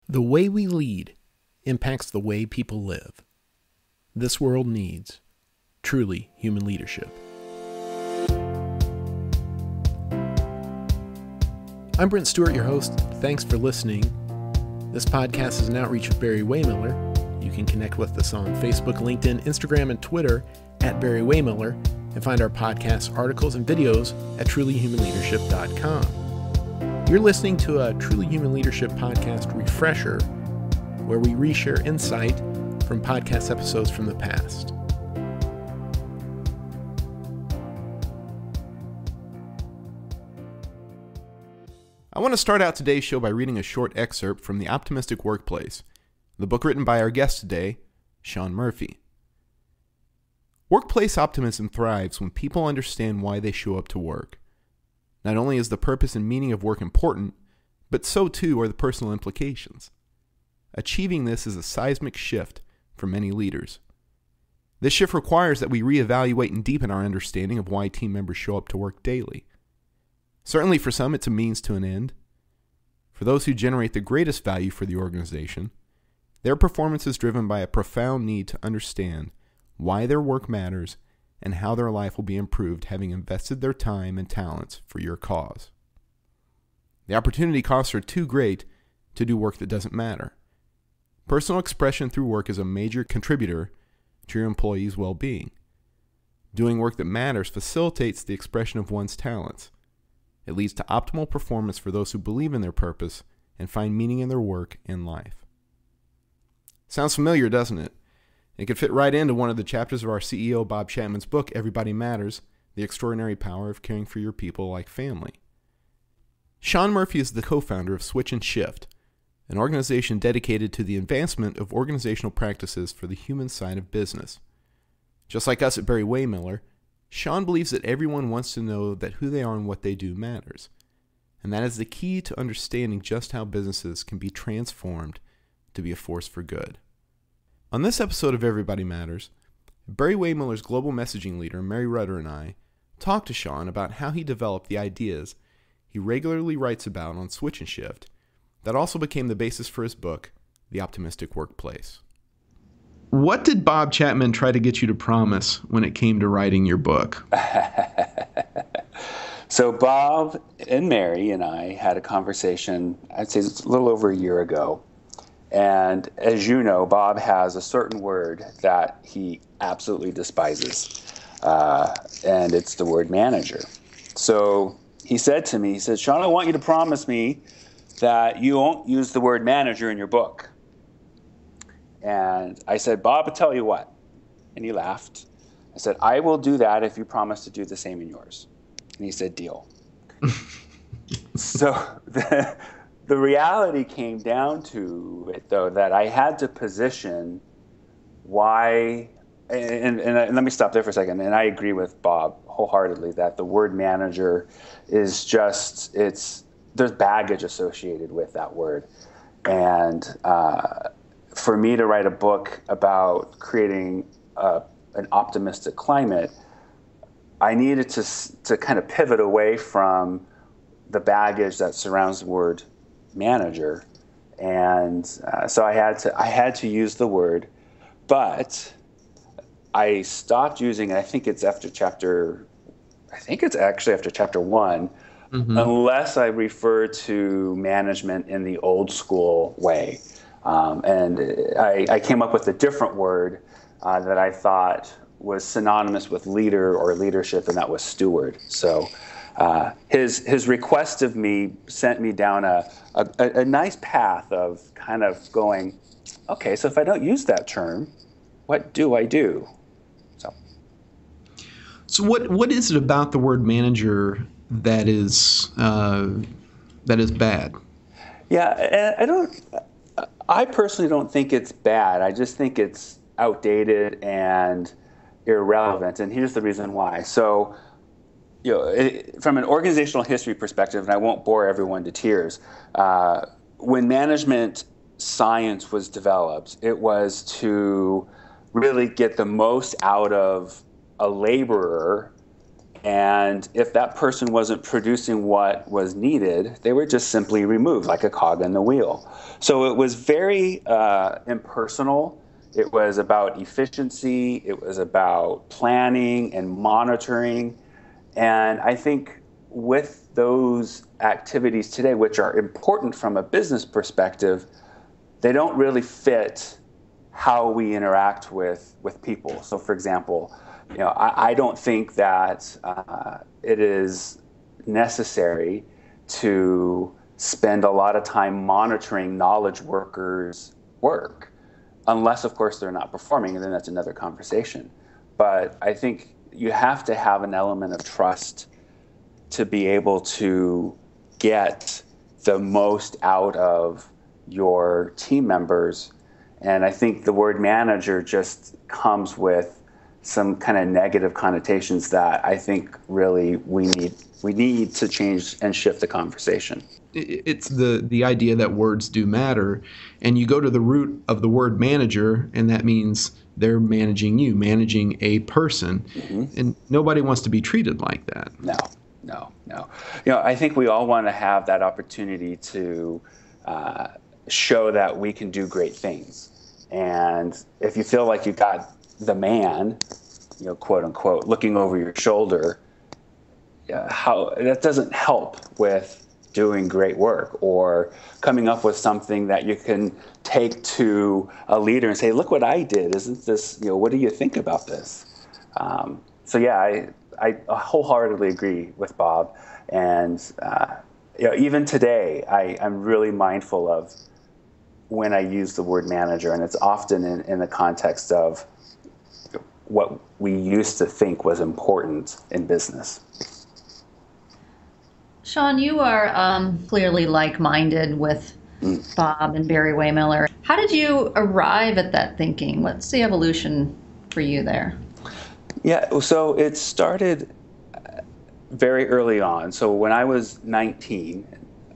The way we lead impacts the way people live. This world needs truly human leadership. I'm Brent Stewart, your host. Thanks for listening. This podcast is an outreach of Barry-Wehmiller. You can connect with us on Facebook, LinkedIn, Instagram, and Twitter at Barry-Wehmiller, and find our podcasts, articles, and videos at trulyhumanleadership.com. You're listening to a Truly Human Leadership podcast refresher, where we reshare insight from podcast episodes from the past. I want to start out today's show by reading a short excerpt from The Optimistic Workplace, the book written by our guest today, Shawn Murphy. Workplace optimism thrives when people understand why they show up to work. Not only is the purpose and meaning of work important, but so too are the personal implications. Achieving this is a seismic shift for many leaders. This shift requires that we reevaluate and deepen our understanding of why team members show up to work daily. Certainly for some, it's a means to an end. For those who generate the greatest value for the organization, their performance is driven by a profound need to understand why their work matters and how their life will be improved having invested their time and talents for your cause. The opportunity costs are too great to do work that doesn't matter. Personal expression through work is a major contributor to your employees' well-being. Doing work that matters facilitates the expression of one's talents. It leads to optimal performance for those who believe in their purpose and find meaning in their work and life. Sounds familiar, doesn't it? It could fit right into one of the chapters of our CEO Bob Chapman's book, Everybody Matters: The Extraordinary Power of Caring for Your People Like Family. Shawn Murphy is the co-founder of Switch and Shift, an organization dedicated to the advancement of organizational practices for the human side of business. Just like us at Barry-Wehmiller, Shawn believes that everyone wants to know that who they are and what they do matters, and that is the key to understanding just how businesses can be transformed to be a force for good. On this episode of Everybody Matters, Barry-Wehmiller's global messaging leader, Mary Rudder, and I talked to Shawn about how he developed the ideas he regularly writes about on Switch and Shift that also became the basis for his book, The Optimistic Workplace. What did Bob Chapman try to get you to promise when it came to writing your book? So Bob and Mary and I had a conversation, I'd say it's a little over a year ago. And as you know, Bob has a certain word that he absolutely despises, and it's the word manager. So he said to me, he said, "Shawn, I want you to promise me that you won't use the word manager in your book." And I said, "Bob, I'll tell you what." And he laughed. I said, "I will do that if you promise to do the same in yours." And he said, "Deal." So the reality came down to it, though, that I had to position why, and let me stop there for a second. And I agree with Bob wholeheartedly that the word manager is just, there's baggage associated with that word. And for me to write a book about creating an optimistic climate, I needed to kind of pivot away from the baggage that surrounds the word manager, and so I had to use the word, but I stopped using it. I think it's actually after chapter 1, unless I refer to management in the old school way, and I came up with a different word that I thought was synonymous with leader or leadership, and that was steward. So his request of me sent me down a nice path of kind of going, okay, so if I don't use that term, what do I do? So what is it about the word manager that is bad? Yeah, I personally don't think it's bad. I just think it's outdated and irrelevant, and here's the reason why. So, from an organizational history perspective, and I won't bore everyone to tears, when management science was developed, it was to really get the most out of a laborer And if that person wasn't producing what was needed, they were just simply removed like a cog in the wheel. So it was very impersonal. It was about efficiency. It was about planning and monitoring. And I think with those activities today, which are important from a business perspective, they don't really fit how we interact with people. So, for example, I don't think that it is necessary to spend a lot of time monitoring knowledge workers' work, unless, of course, they're not performing, and then that's another conversation. But I think you have to have an element of trust to be able to get the most out of your team members. And I think the word manager just comes with some kind of negative connotations that I think really we need to change and shift the conversation. It's the idea that words do matter, and you go to the root of the word manager, and that means they're managing you, managing a person, and nobody wants to be treated like that. No. I think we all want to have that opportunity to show that we can do great things. And if you feel like you got the man, quote unquote, looking over your shoulder, how that doesn't help with doing great work or coming up with something that you can take to a leader and say, look what I did. Isn't this, what do you think about this? So yeah, I wholeheartedly agree with Bob. And even today, I'm really mindful of when I use the word manager, and it's often in the context of what we used to think was important in business. Shawn, you are clearly like-minded with Bob and Barry-Wehmiller. How did you arrive at that thinking? What's the evolution for you there? Yeah, so it started very early on. So when I was 19,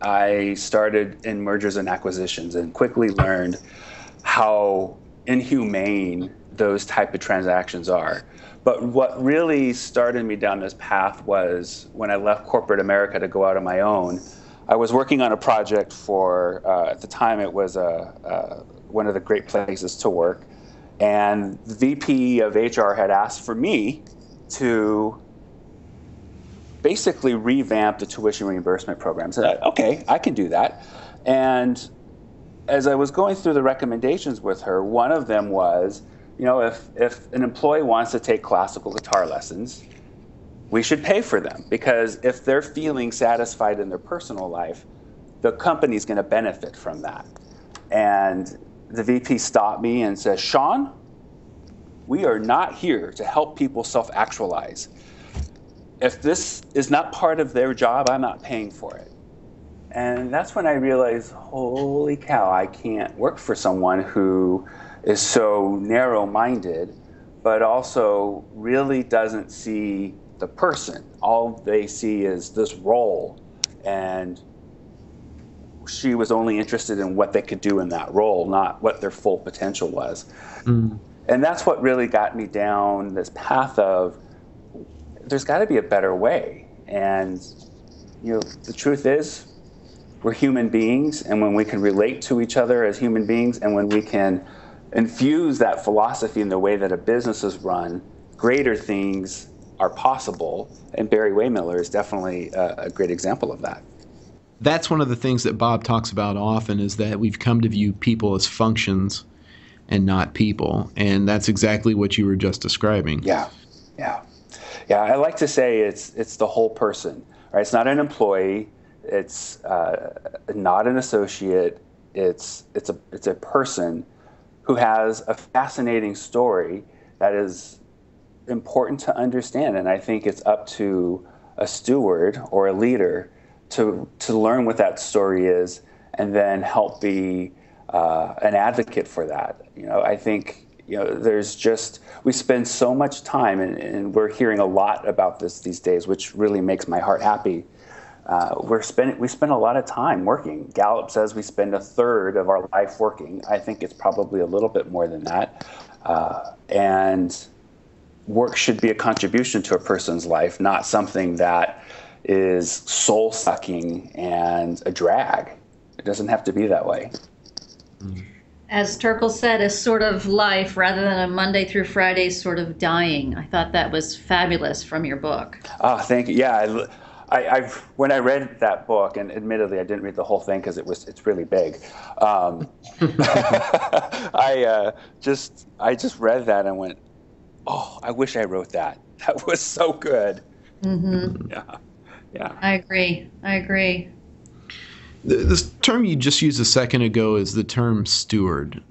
I started in mergers and acquisitions and quickly learned how inhumane those type of transactions are. But what really started me down this path was when I left corporate America to go out on my own. I was working on a project for, at the time it was one of the great places to work. And the VP of HR had asked for me to basically revamp the tuition reimbursement program. So okay, I can do that. And as I was going through the recommendations with her, one of them was, if an employee wants to take classical guitar lessons, we should pay for them, because if they're feeling satisfied in their personal life, the company's going to benefit from that. And the VP stopped me and said, Shawn, we are not here to help people self-actualize. If this is not part of their job, I'm not paying for it. And that's when I realized, holy cow, I can't work for someone who is so narrow-minded, but also really doesn't see the person. All they see is this role, and she was only interested in what they could do in that role, not what their full potential was. And that's what really got me down this path of, there's got to be a better way. And the truth is, we're human beings, and when we can relate to each other as human beings, and when we can infuse that philosophy in the way that a business is run, greater things are possible. And Barry-Wehmiller is definitely a great example of that. That's one of the things that Bob talks about often, is that we've come to view people as functions and not people. And that's exactly what you were just describing. Yeah. I like to say it's the whole person, right? It's not an employee. It's not an associate. It's a person who has a fascinating story that is important to understand. And I think it's up to a steward or a leader to learn what that story is, and then help be an advocate for that. I think we spend so much time, and we're hearing a lot about this these days, which really makes my heart happy. We spend a lot of time working. Gallup says we spend a third of our life working. I think it's probably a little bit more than that. And work should be a contribution to a person's life, not something that is soul-sucking and a drag. It doesn't have to be that way. As Turkle said, a sort of life rather than a Monday through Friday sort of dying. I thought that was fabulous from your book. Oh, thank you. Yeah, I've when I read that book, and admittedly I didn't read the whole thing because it's really big. I just read that and went, oh, I wish I wrote that. That was so good. Mm-hmm. Yeah. I agree. This term you just used a second ago is the term steward.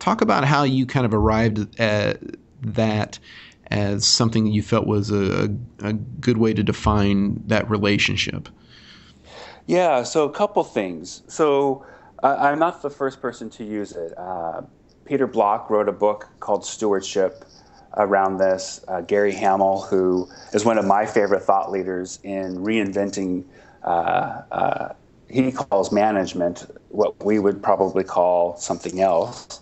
Talk about how you kind of arrived at that as something that you felt was a good way to define that relationship. Yeah, so a couple things. So I'm not the first person to use it. Peter Block wrote a book called Stewardship around this. Gary Hamel, who is one of my favorite thought leaders in reinventing, he calls management what we would probably call something else.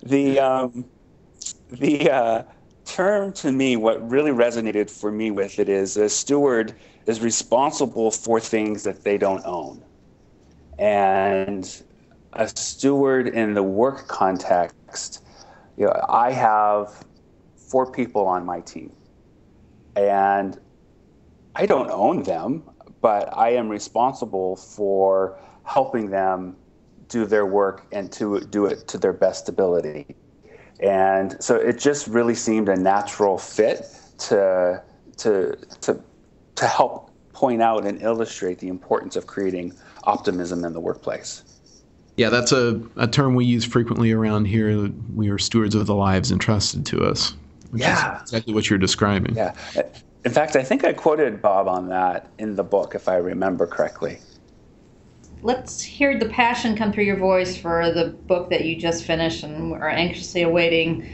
The term to me, what really resonated for me with it is a steward is responsible for things that they don't own. And a steward in the work context, I have 4 people on my team. And I don't own them, but I am responsible for helping them do their work and to do it to their best ability. And so it just really seemed a natural fit to help point out and illustrate the importance of creating optimism in the workplace. Yeah, that's a term we use frequently around here. We are stewards of the lives entrusted to us, which is exactly what you're describing. Yeah. In fact, I think I quoted Bob on that in the book, if I remember correctly. Let's hear the passion come through your voice for the book that you just finished and are anxiously awaiting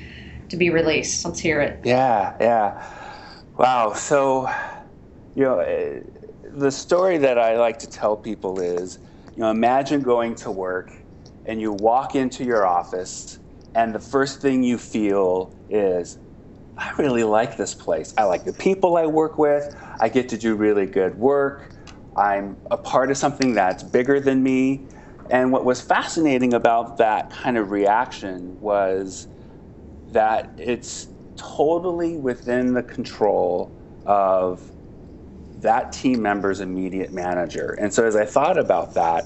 to be released. Let's hear it. Yeah. Wow. So, the story that I like to tell people is, imagine going to work and you walk into your office and the first thing you feel is, I really like this place. I like the people I work with. I get to do really good work. I'm a part of something that's bigger than me. And what was fascinating about that kind of reaction was that it's totally within the control of that team member's immediate manager. And so as I thought about that,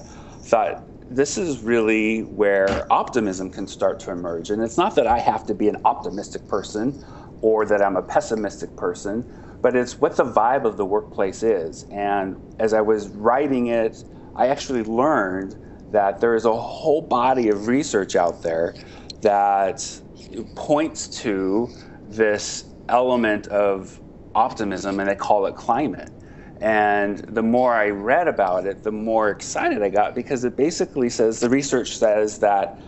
this is really where optimism can start to emerge. And it's not that I have to be an optimistic person or that I'm a pessimistic person, but it's what the vibe of the workplace is. And as I was writing it, I actually learned that there is a whole body of research out there that points to this element of optimism, and they call it climate. And the more I read about it, the more excited I got, because it basically says, the research says that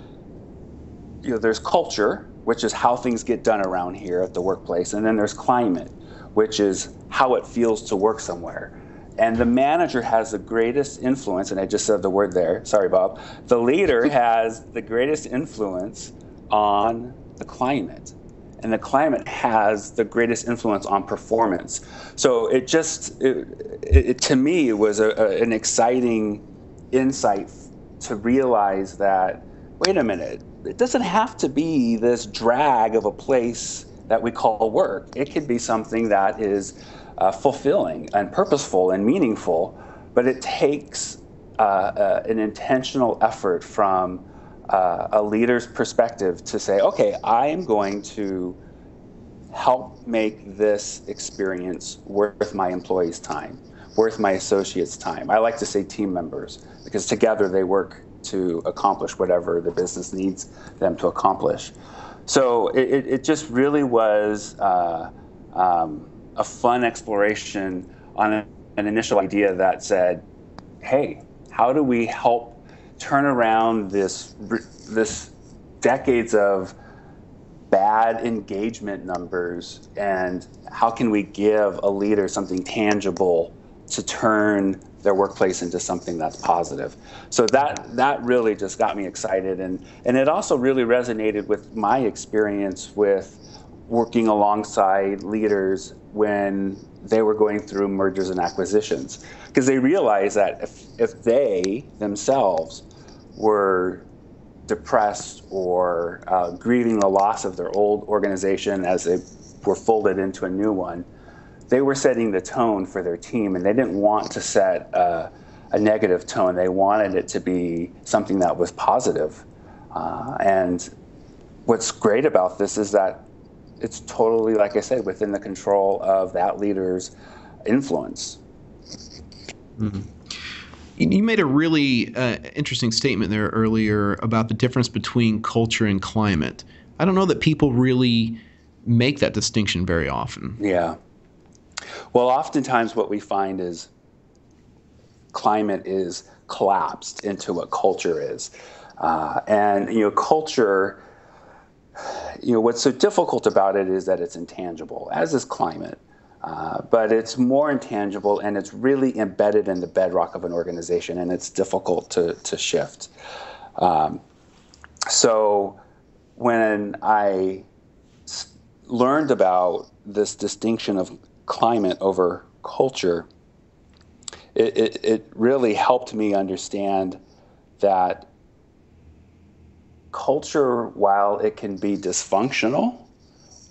there's culture, which is how things get done around here at the workplace, and then there's climate, which is how it feels to work somewhere. And the manager has the greatest influence, and I just said the word there, sorry, Bob. The leader has the greatest influence on the climate, and the climate has the greatest influence on performance. So it to me, it was an exciting insight to realize that, wait a minute, it doesn't have to be this drag of a place that we call work. It could be something that is fulfilling and purposeful and meaningful, but it takes an intentional effort from a leader's perspective to say, okay, I am going to help make this experience worth my employees' time, worth my associates' time. I like to say team members, because together they work to accomplish whatever the business needs them to accomplish. So it just really was a fun exploration on an initial idea that said, hey, how do we help turn around this decades of bad engagement numbers, and how can we give a leader something tangible to turn their workplace into something that's positive. So that really just got me excited, and it also really resonated with my experience with working alongside leaders when they were going through mergers and acquisitions, because they realized that if they themselves were depressed or grieving the loss of their old organization as they were folded into a new one, they were setting the tone for their team, and they didn't want to set a negative tone. They wanted it to be something that was positive. And what's great about this is that it's totally, like I said, within the control of that leader's influence. Mm-hmm. You made a really interesting statement there earlier about the difference between culture and climate. I don't know that people really make that distinction very often. Yeah. Well, oftentimes what we find is climate is collapsed into what culture is. And, culture, what's so difficult about it is that it's intangible, as is climate. But it's more intangible, and it's really embedded in the bedrock of an organization, and it's difficult to shift. So when I learned about this distinction of climate over culture, it really helped me understand that culture, while it can be dysfunctional,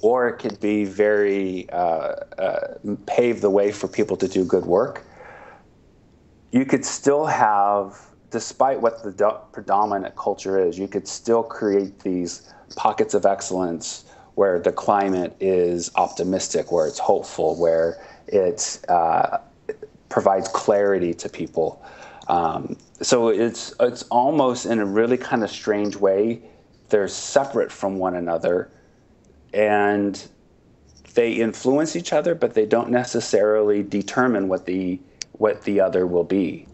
or it could be very pave the way for people to do good work, you could still have, despite what the predominant culture is, you could still create these pockets of excellence where the climate is optimistic, where it's hopeful, where it provides clarity to people. So it's almost, in a really kind of strange way, they're separate from one another, and they influence each other, but they don't necessarily determine what the other will be.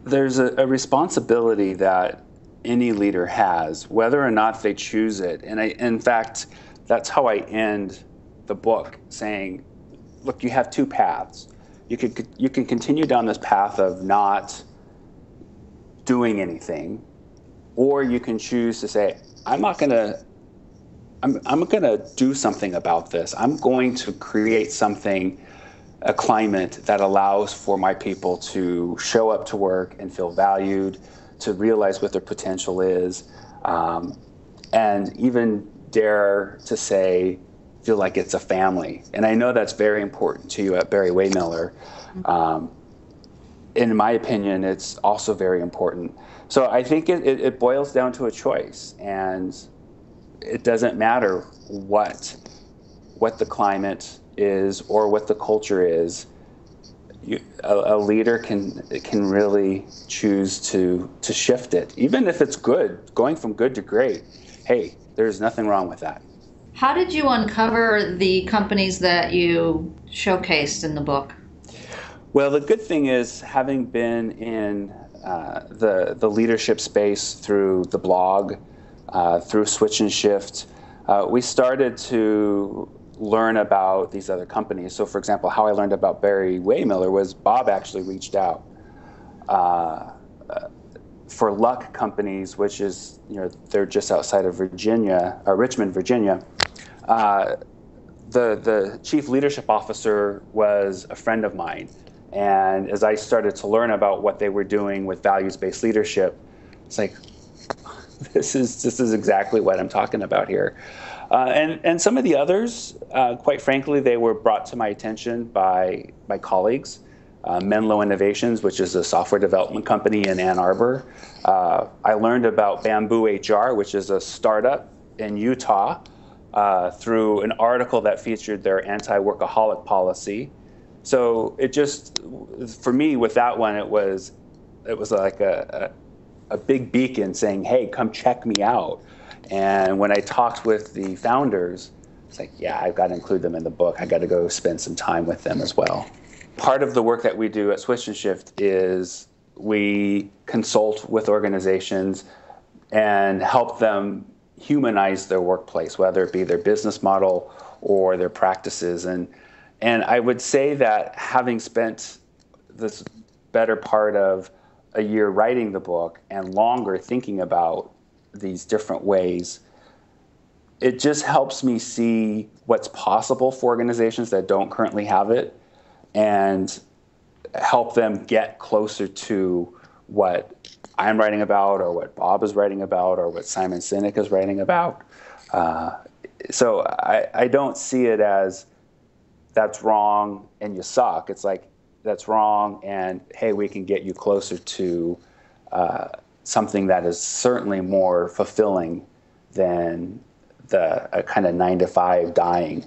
There's a responsibility that any leader has, whether or not they choose it. And in fact, that's how I end the book, saying, look, you have two paths. You can continue down this path of not doing anything, or you can choose to say, I'm going to do something about this. I'm going to create something, a climate that allows for my people to show up to work and feel valued, to realize what their potential is, and even dare to say, feel like it's a family. And I know that's very important to you at Barry-Wehmiller. In my opinion, it's also very important. So I think it boils down to a choice, and it doesn't matter what the climate is or what the culture is. A leader can really choose to shift it, even if it's good, going from good to great. Hey, there's nothing wrong with that. How did you uncover the companies that you showcased in the book? Well, the good thing is, having been in the leadership space through the blog, through Switch and Shift, we started to learn about these other companies. So, for example, how I learned about Barry-Wehmiller was Bob actually reached out. For Luck Companies, which is, they're just outside of Virginia, Richmond, Virginia, the chief leadership officer was a friend of mine. And as I started to learn about what they were doing with values-based leadership, it's like, this is exactly what I'm talking about here. And some of the others, quite frankly, they were brought to my attention by my colleagues. Menlo Innovations, which is a software development company in Ann Arbor. I learned about Bamboo HR, which is a startup in Utah, through an article that featured their anti-workaholic policy. So it just, for me, with that one, it was like a big beacon saying, hey, come check me out. And when I talked with the founders, it's like, yeah, I've got to include them in the book. I got to go spend some time with them as well. Part of the work that we do at Switch and Shift is we consult with organizations and help them humanize their workplace, whether it be their business model or their practices. And I would say that having spent the better part of a year writing the book and longer thinking about these different ways, it just helps me see what's possible for organizations that don't currently have it and help them get closer to what I'm writing about or what Bob is writing about or what Simon Sinek is writing about. So I don't see it as that's wrong and you suck. It's like that's wrong and, hey, we can get you closer to something that is certainly more fulfilling than the kind of 9-to-5 dying.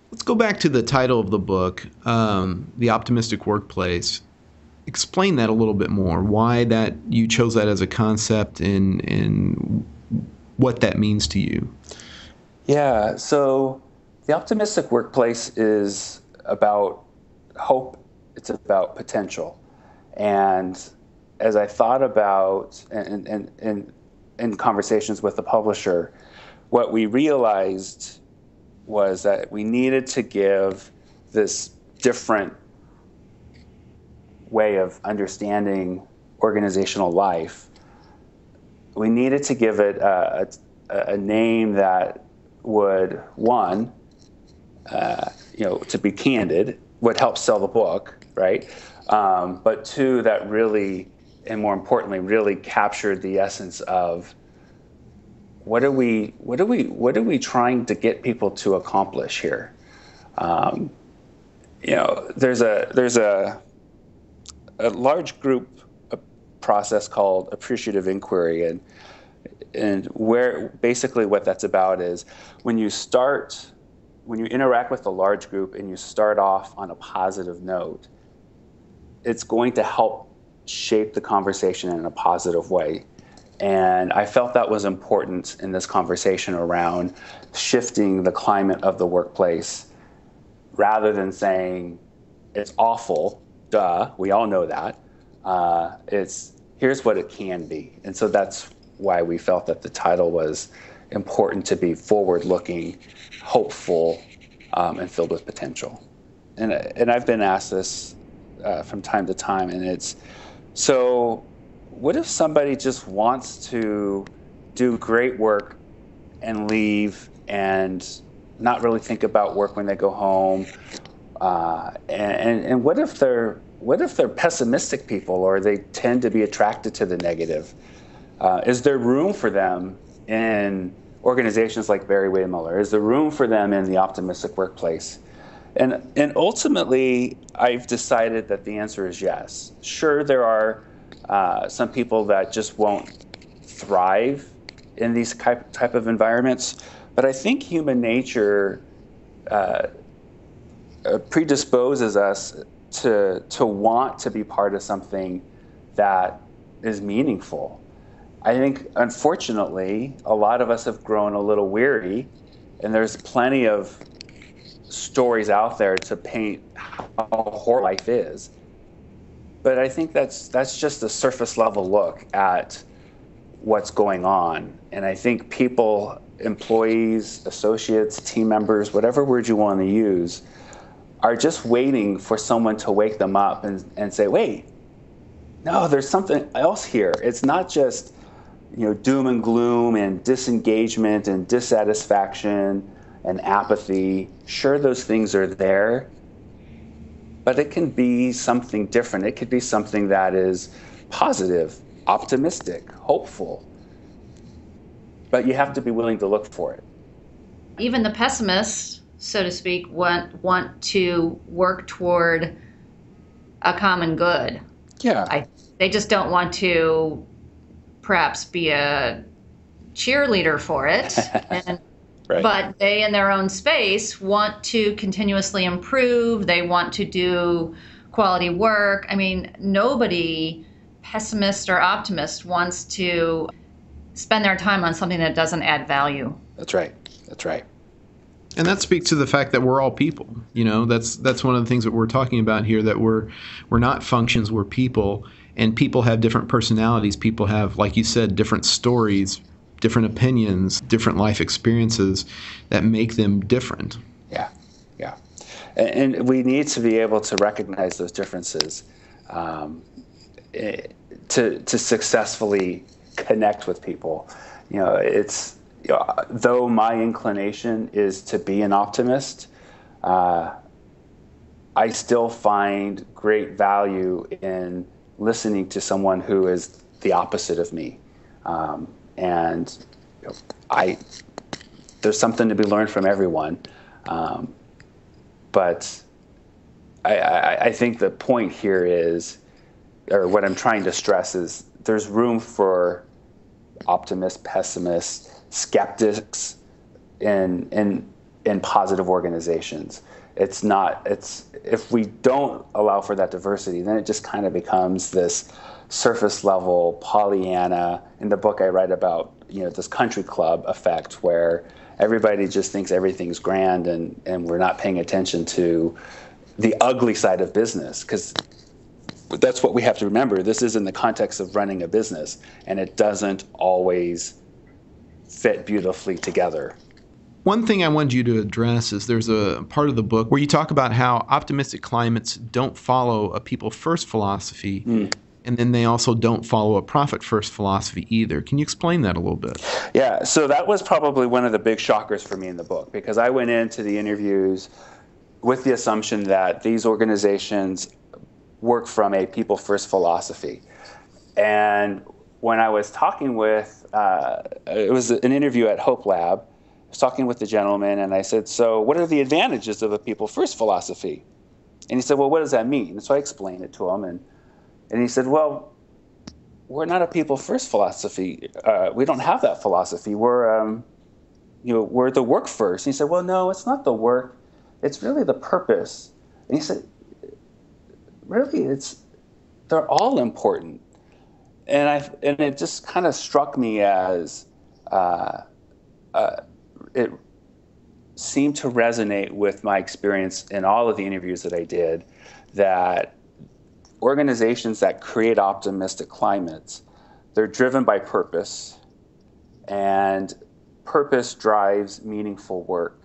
Let's go back to the title of the book, The Optimistic Workplace. Explain that a little bit more, why that you chose that as a concept and what that means to you. Yeah, so The Optimistic Workplace is about hope. It's about potential. And as I thought about in conversations with the publisher, what we realized was that we needed to give this different way of understanding organizational life. We needed to give it a name that would, one, to be candid, would help sell the book, right? But two, that really, and more importantly, really captured the essence of what are we trying to get people to accomplish here? There's a large group process called appreciative inquiry, and where basically what that's about is when you interact with a large group and you start off on a positive note, it's going to help shape the conversation in a positive way. And I felt that was important in this conversation around shifting the climate of the workplace rather than saying it's awful, duh, we all know that. It's here's what it can be. And so that's why we felt that the title was important to be forward-looking, hopeful, and filled with potential. And I've been asked this from time to time, and it's, so what if somebody just wants to do great work and leave and not really think about work when they go home? And what if they're pessimistic people, or they tend to be attracted to the negative? Is there room for them in organizations like Barry-Wehmiller? Is there room for them in the optimistic workplace? And ultimately, I've decided that the answer is yes. Sure, there are some people that just won't thrive in these type of environments, but I think human nature predisposes us to want to be part of something that is meaningful. I think, unfortunately, a lot of us have grown a little weary, and there's plenty of stories out there to paint how horrible life is. But I think that's just a surface level look at what's going on. And I think people, employees, associates, team members, whatever word you want to use, are just waiting for someone to wake them up and say, wait, no, there's something else here. It's not just doom and gloom and disengagement and dissatisfaction and apathy. Sure, those things are there, but it can be something different. It could be something that is positive, optimistic, hopeful. But you have to be willing to look for it. Even the pessimists, so to speak, want to work toward a common good. Yeah. They just don't want to perhaps be a cheerleader for it. Right. But they, in their own space, want to continuously improve. They want to do quality work. I mean, nobody, pessimist or optimist, wants to spend their time on something that doesn't add value. That's right. That's right. And that speaks to the fact that we're all people. That's one of the things that we're talking about here, that we're not functions, we're people. And people have different personalities. People have, like you said, different stories, different opinions, different life experiences that make them different. Yeah, yeah. And we need to be able to recognize those differences to successfully connect with people. Though my inclination is to be an optimist, I still find great value in listening to someone who is the opposite of me. And there's something to be learned from everyone. But I think the point here is, or what I'm trying to stress is, there's room for optimists, pessimists, skeptics in positive organizations. If we don't allow for that diversity, then it just kind of becomes this surface level Pollyanna. In the book I write about, this country club effect where everybody just thinks everything's grand and we're not paying attention to the ugly side of business, because that's what we have to remember. This is in the context of running a business, and it doesn't always fit beautifully together. One thing I wanted you to address is there's a part of the book where you talk about how optimistic climates don't follow a people-first philosophy, and then they also don't follow a profit-first philosophy either. Can you explain that a little bit? Yeah, so that was probably one of the big shockers for me in the book, because I went into the interviews with the assumption that these organizations work from a people-first philosophy. And when I was talking with, it was an interview at Hope Lab, I was talking with the gentleman, and I said, so what are the advantages of a people-first philosophy? And he said, well, what does that mean? And so I explained it to him, and he said, well, we're not a people-first philosophy. We don't have that philosophy. We're the work first. And he said, well, no, it's not the work. It's really the purpose. And he said, really, they're all important. And it just kind of struck me as it seemed to resonate with my experience in all of the interviews that I did, that organizations that create optimistic climates, they're driven by purpose, and purpose drives meaningful work.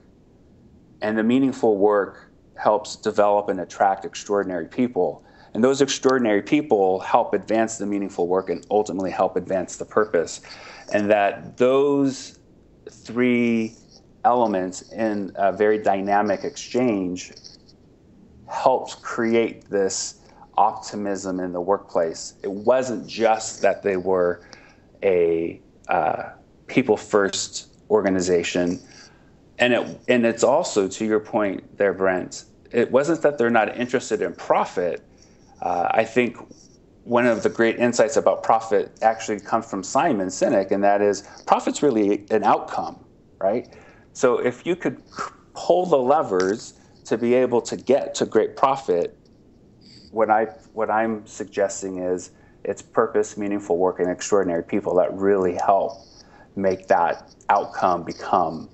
And the meaningful work helps develop and attract extraordinary people. And those extraordinary people help advance the meaningful work and ultimately help advance the purpose. And that those three elements in a very dynamic exchange helped create this optimism in the workplace. It wasn't just that they were a people-first organization. And it's also, to your point there, Brent, it wasn't that they're not interested in profit. I think one of the great insights about profit actually comes from Simon Sinek, and that is profit's really an outcome, right? So if you could pull the levers to be able to get to great profit, what I'm suggesting is it's purpose, meaningful work, and extraordinary people that really help make that outcome become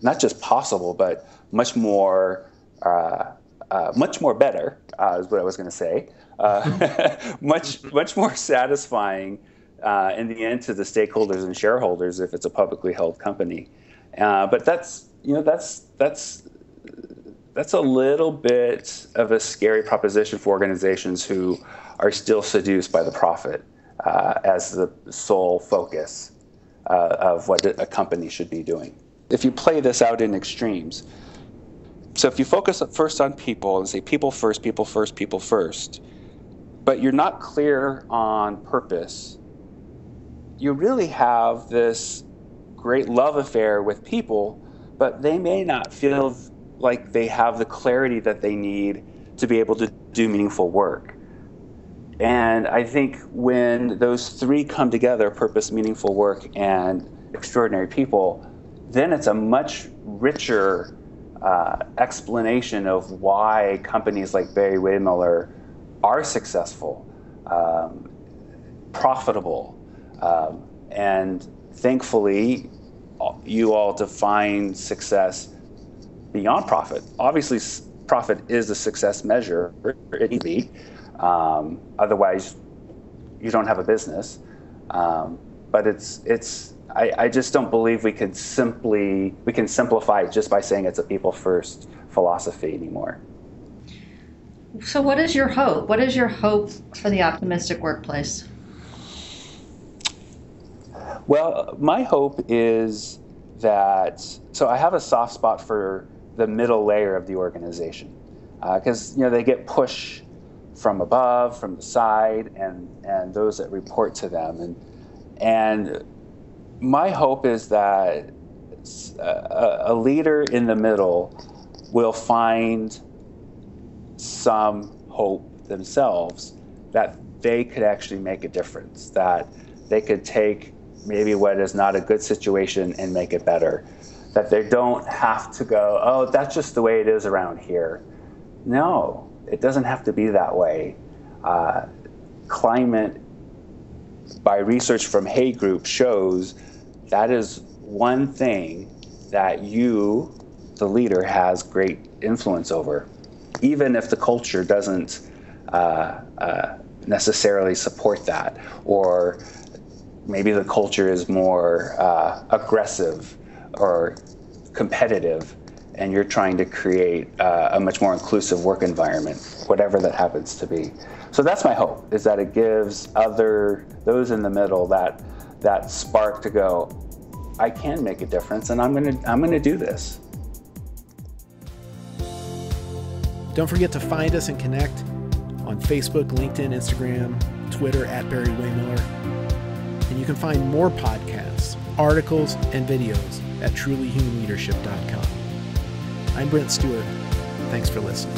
not just possible, but much more better, is what I was going to say. Much more satisfying in the end to the stakeholders and shareholders if it's a publicly held company. But that's a little bit of a scary proposition for organizations who are still seduced by the profit as the sole focus of what a company should be doing. If you play this out in extremes, so if you focus first on people and say people first, people first, people first, but you're not clear on purpose, you really have this great love affair with people, but they may not feel like they have the clarity that they need to be able to do meaningful work. And I think when those three come together, purpose, meaningful work, and extraordinary people, then it's a much richer explanation of why companies like Barry-Wehmiller are successful, profitable, and thankfully you all define success beyond profit. Obviously, profit is a success measure. It can be. Otherwise, you don't have a business. But it's I just don't believe we can simplify it just by saying it's a people first philosophy anymore. So what is your hope? What is your hope for the optimistic workplace? Well, my hope is that, so I have a soft spot for the middle layer of the organization, because they get push from above, from the side, and those that report to them, and my hope is that a leader in the middle will find some hope themselves that they could actually make a difference, that they could take maybe what is not a good situation and make it better, that they don't have to go, oh, that's just the way it is around here. No, it doesn't have to be that way. Climate, by research from Hay Group, shows that is one thing that you, the leader, has great influence over, even if the culture doesn't necessarily support that, or maybe the culture is more aggressive or competitive, and you're trying to create a much more inclusive work environment, whatever that happens to be. So that's my hope, is that it gives those in the middle that spark to go, I can make a difference, and I'm gonna do this. Don't forget to find us and connect on Facebook, LinkedIn, Instagram, Twitter @Barry-Wehmiller. And you can find more podcasts, articles, and videos at trulyhumanleadership.com. I'm Brent Stewart. Thanks for listening.